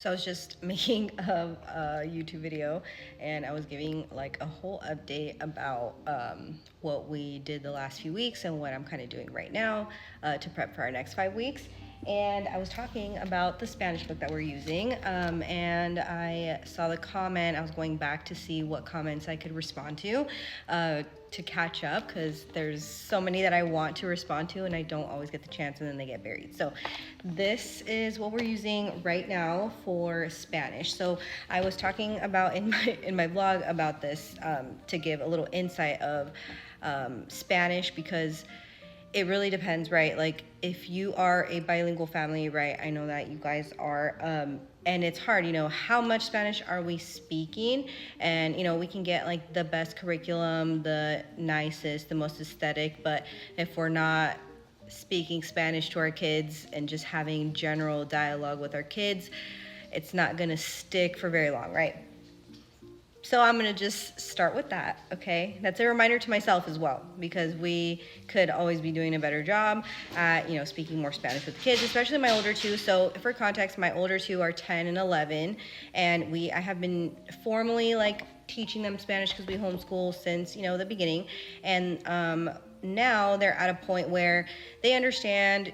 So I was just making a YouTube video and I was giving like a whole update about what we did the last few weeks and what I'm kind of doing right now to prep for our next 5 weeks. And I was talking about the Spanish book that we're using, and I saw the comment. I was going back to see what comments I could respond to catch up, because there's so many that I want to respond to and I don't always get the chance, and then they get buried. So this is what we're using right now for Spanish. So I was talking about in my vlog about this to give a little insight of Spanish, because it really depends, right? Like if you are a bilingual family, right? I know that you guys are, and it's hard, how much Spanish are we speaking? And, we can get like the best curriculum, the nicest, the most aesthetic, but if we're not speaking Spanish to our kids and just having general dialogue with our kids, it's not gonna stick for very long, right? So I'm gonna just start with that, okay? That's a reminder to myself as well, because we could always be doing a better job at, speaking more Spanish with the kids, especially my older two. So for context, my older two are 10 and 11, and I have been formally like teaching them Spanish because we homeschool since, the beginning. And now they're at a point where they understand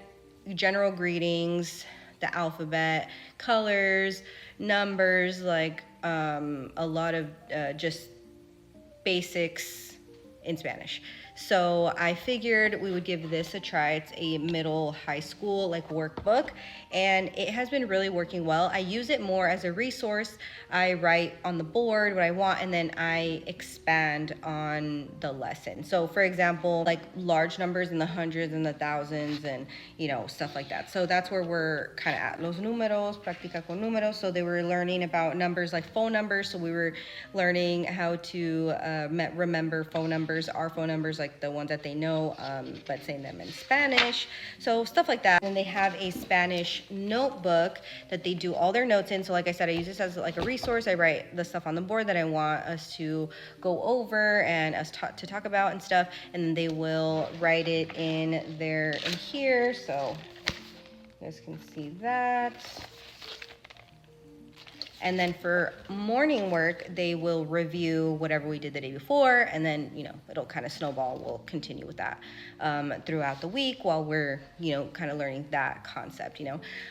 general greetings, the alphabet, colors, numbers, like a lot of just basics in Spanish. So I figured we would give this a try. It's a middle high school like workbook, and it has been really working well. I use it more as a resource. I write on the board what I want, and then I expand on the lesson. So for example, like large numbers in the hundreds and the thousands and stuff like that. So that's where we're kind of at. Los números, practica con números. So they were learning about numbers like phone numbers. So we were learning how to remember phone numbers, our phone numbers, like the ones that they know, but saying them in Spanish. So stuff like that. And they have a Spanish notebook that they do all their notes in. So like I said, I use this as like a resource. I write the stuff on the board that I want us to go over and us to talk about and stuff. And then they will write it in here. So you guys can see that. And then for morning work, they will review whatever we did the day before, and then, it'll kind of snowball. We'll continue with that throughout the week while we're, kind of learning that concept,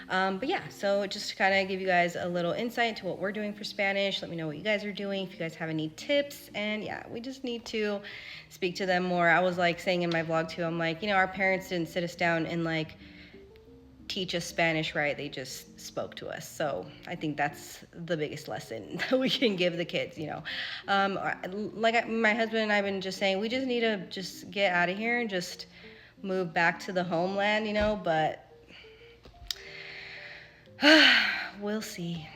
But yeah, so just to kind of give you guys a little insight into what we're doing for Spanish. Let me know what you guys are doing, if you guys have any tips. And yeah, we just need to speak to them more. I was like saying in my vlog too, I'm like, our parents didn't sit us down and like teach us Spanish, right? They just spoke to us. So I think that's the biggest lesson that we can give the kids, like my husband and I have been just saying, we just need to just get out of here and just move back to the homeland, but we'll see.